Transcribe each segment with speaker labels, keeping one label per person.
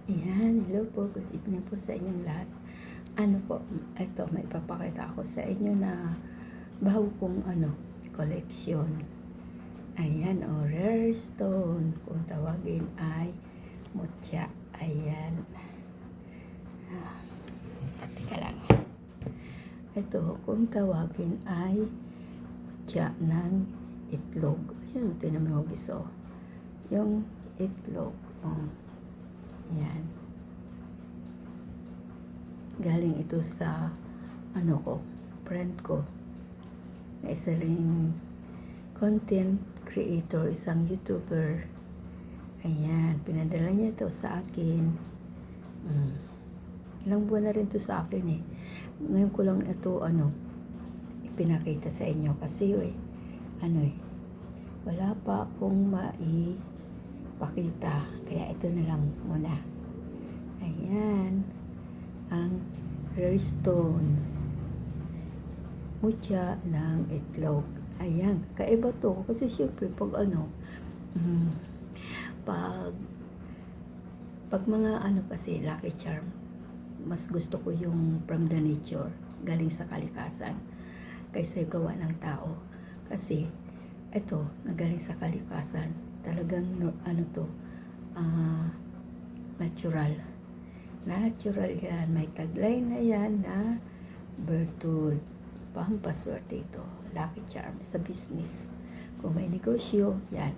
Speaker 1: Ayan, hello po, good evening po sa inyong lahat. Ano po, ito, may papakita ako sa inyo na bago kong collection. Ayan, rare stone, kung tawagin ay mutya. Ayan. Ah, teka lang. Ito, kung tawagin ay mutya ng itlog. Ayan, tinan mo yung giso. Yung itlog. Ayan. Galing ito sa friend ko na isa ring content creator, isang YouTuber. Ayan, pinadala niya ito sa akin. Ilang buwan na rin ito sa akin eh. Ngayon ko lang ito ipinakita sa inyo kasi wala pa akong maipakita. Kaya ito na lang muna. Ayan, ang rare stone mutya ng itlog. Ayan, kaiba to kasi syempre pag pag mga kasi lucky charm, mas gusto ko yung from the nature, galing sa kalikasan kaysa yung gawa ng tao. Kasi ito nagaling sa kalikasan, talagang natural yan. May taglay na yan na virtud, pampaswerte ito, lucky charm sa business. Kung may negosyo, yan.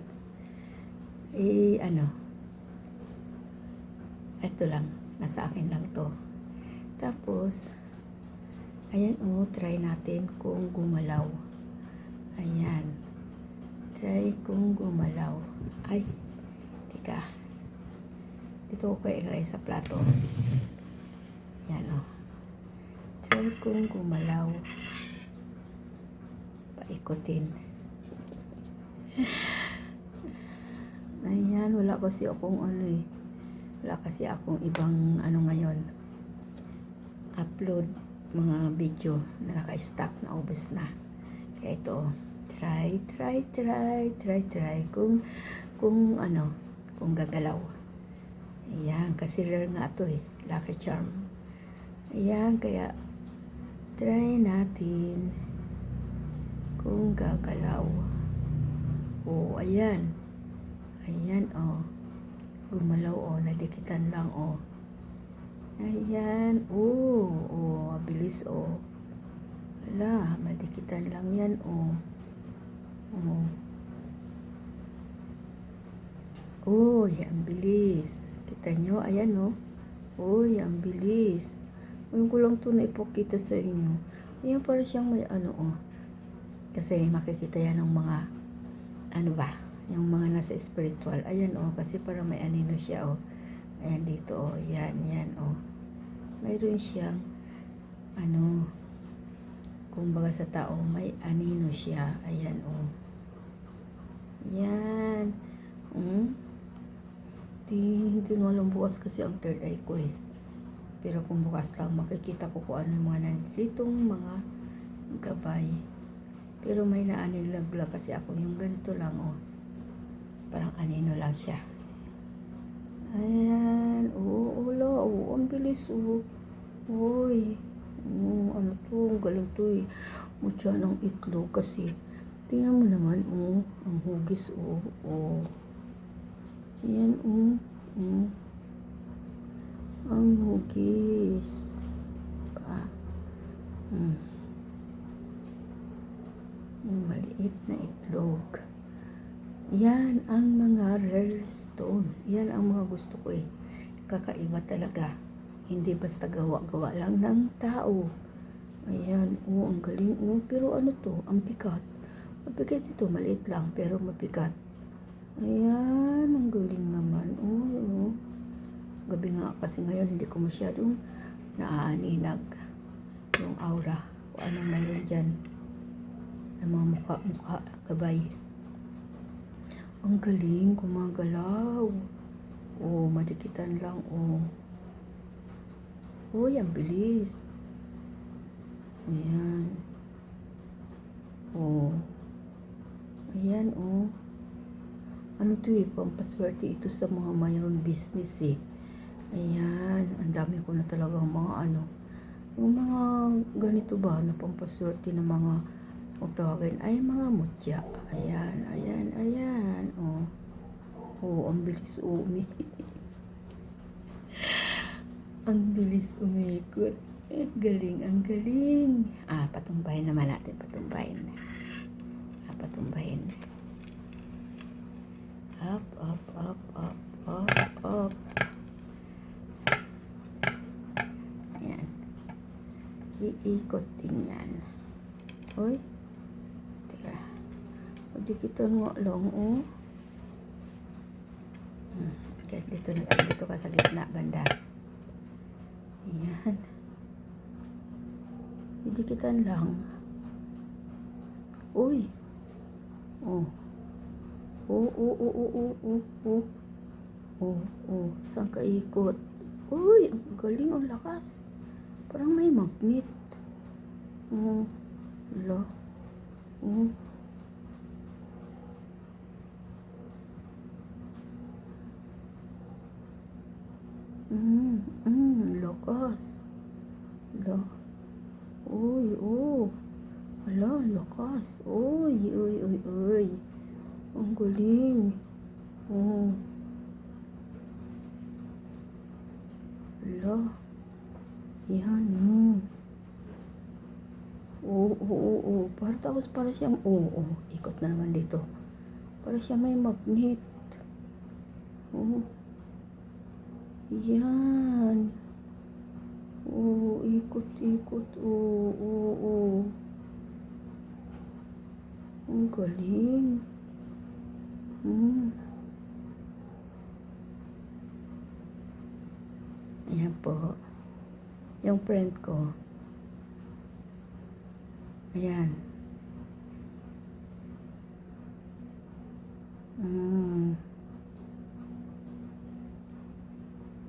Speaker 1: Ito lang, nasa akin lang to. Tapos, ayan try natin kung gumalaw. Ayan. Try kung gumalaw. Ay, tika. Ito ko ilagay sa plato. Yan Try kung gumalaw. Paikutin. Ayan, wala kasi akong wala kasi akong ibang ngayon. Upload mga video na naka-stack na ubos na. Kaya ito, try kung gagalaw. Ayan, kasi rare nga ito lucky charm. Ayan, kaya try natin kung gagalaw. Ayan. Ayan, gumalaw, nadikitan lang, Ayan, bilis, Wala, madikitan lang yan, ang bilis. Kita nyo, ayan, ang bilis. Ngayon ko lang ito na ipakita sa inyo. Ayan, para siyang may Kasi makikita yan ng mga, yung mga nasa spiritual. Ayan, kasi para may anino siya, Ayan dito, yan, mayroon siyang, kumbaga sa tao, may anino siya. Ayan, Yan. Hindi nga lang bukas kasi ang third eye ko Pero kung bukas lang, makikita ko kung ano mga nanditong mga gabay. Pero may naanilagla kasi ako. Yung ganito lang, parang anino lang siya. Ayan, ang bilis, Uy, ang galing to Mutya ng itlog kasi. Tingnan mo naman, ang hugis, Ayan, ang hugis. Yung maliit na itlog. Yan ang mga rare stone. Yan ang mga gusto ko Kakaiba talaga. Hindi basta gawa-gawa lang ng tao. Ayan, ang galing, Pero to? Ang bigat. Mabigat ito, maliit lang, pero mabigat. Ayan, ang galing naman. Gabi nga kasi ngayon, hindi ko masyadong naaaninag yung aura. Kung anong mayroon dyan. Ng mga mukha, gabay. Ang galing, gumagalaw. Madikitan lang, ang bilis. Ayan. Ayan, Pampaswerte ito sa mga mayroon business Ayan, ang dami ko na talagang mga ano. Yung mga ganito ba na pampaswerte ng mga kung tawagin ay mga mutya. Ayan, ayan, ayan. Oh, oh, ang bilis ang bilis umikot. Galing, ang galing. Patumbahin naman natin, patumbahin. Patumbahin. Up, up, up, up, up, up. Ayan. Iikot din yan. Uy. Teka. Hindi kita nga lang, oh. Okay, dito ka sa gitna, banda. Ayan. Hindi kita lang. Uy. Oh. Saan ka ikot? Uy, ang galing, ang lakas. Parang may magnet. Lo. Lakas. Lo. Uy, Ala, lakas. Uy. Ang galing. Ala. Yan, Para siyang, ikot na naman dito. Para siyang may magnet. Yan. Ikot. Ang galing. Ayan po. Yung friend ko. Ayan.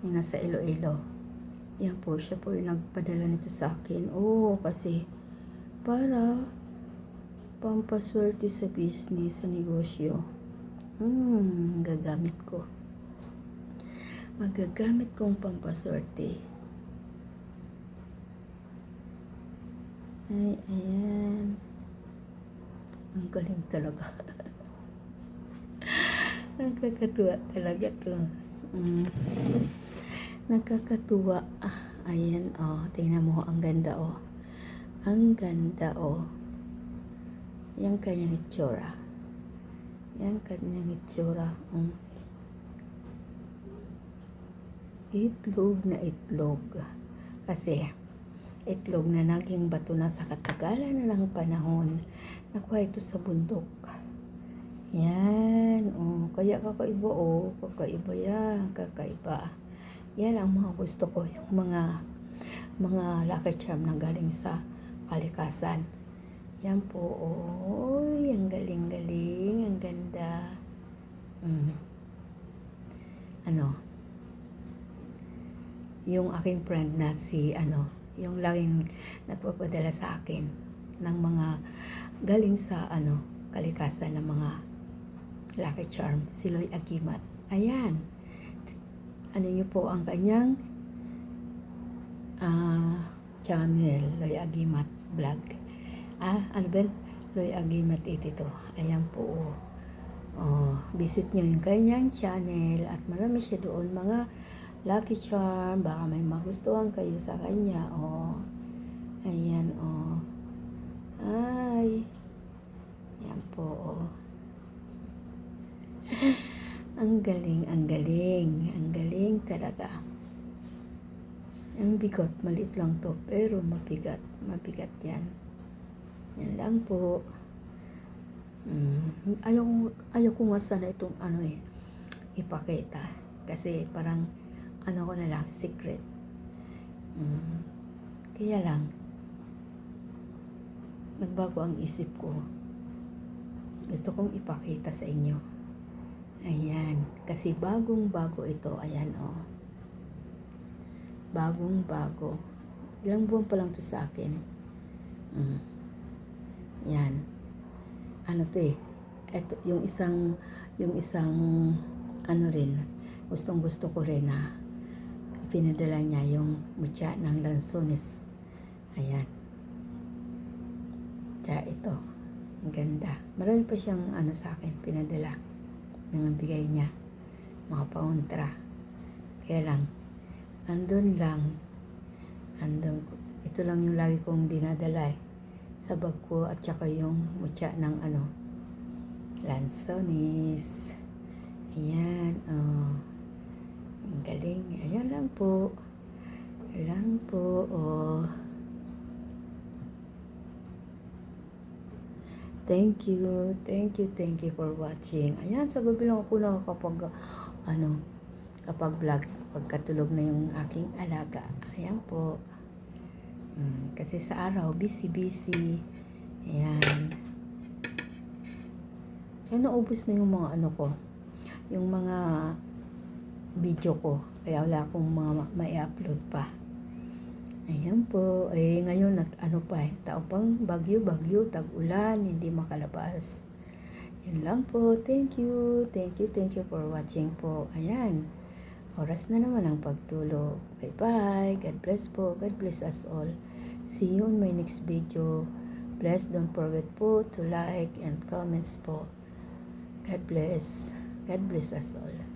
Speaker 1: Yung nasa Iloilo. Yan po, siya po yung nagpadala nito sa akin. Kasi para pampaswerte sa business, sa negosyo. Gagamit ko. Magagamit kong pampaswerte. Ay, ayan. Ang galing talaga. Nakakatuwa talaga to. Nakakatuwa. Ayan, tingnan mo, ang ganda, Ang ganda, Yan kanyang itsura. Itlog na itlog. Kasi, itlog na naging bato na sa katagalan na ng panahon. Nakuha ito sa bundok. Yan, kaya kakaiba, kakaiba yan, kakaiba. Yan ang mga gusto ko, yung mga lucky charm na galing sa kalikasan. Yan po, ang galing, ang ganda. Yung aking friend na yung laging nagpapadala sa akin ng mga galing sa kalikasan ng mga lucky charm, si Loy Agimat. Ayan. Niyo po ang kanyang channel, Loy Agimat Vlog. Loy Agimat 82. Ayan po. Visit nyo yung kanyang channel at marami siya doon mga lucky charm. Baka may magustuhan kayo sa kanya. Ayan, Ay. Ayan po, Ang galing talaga. Ang bigat, maliit lang to, pero mabigat yan. Yan lang po. Ayaw ko nga sana itong ipakita. Kasi parang ko na lang, secret. Kaya lang, nagbago ang isip ko. Gusto kong ipakita sa inyo. Ayan, kasi bagong-bago ito. Ayan, bagong-bago. Ilang buwan pa lang ito sa akin. Yan. Ito, yung isang rin, gustong-gusto ko rin pinadala niya yung mutya ng lansones. Ayan. Tsaka ito. Ang ganda. Marami pa siyang sa akin pinadala. Yung bigay niya. Mga pauntra. Kaya lang, andun, ito lang yung lagi kong dinadala sa bag ko at saka yung mutya ng lansones. Ayan, ang galing. Ayan lang po. Thank you for watching. Ayan, sa gabi lang ako nakakapag, kapag vlog, pagkatulog na yung aking alaga. Ayan po. Kasi sa araw, busy. Ayan. So, naubos na yung mga ko, yung mga video ko. Kaya wala akong mga mai-upload pa. Ayan po. Ngayon, tao pang bagyo, tag-ulan, hindi makalabas. Yun lang po. Thank you for watching po. Ayan. Oras na naman ang pagtulog. Bye-bye. God bless po. God bless us all. See you in my next video. Please don't forget po to like and comments po. God bless. God bless us all.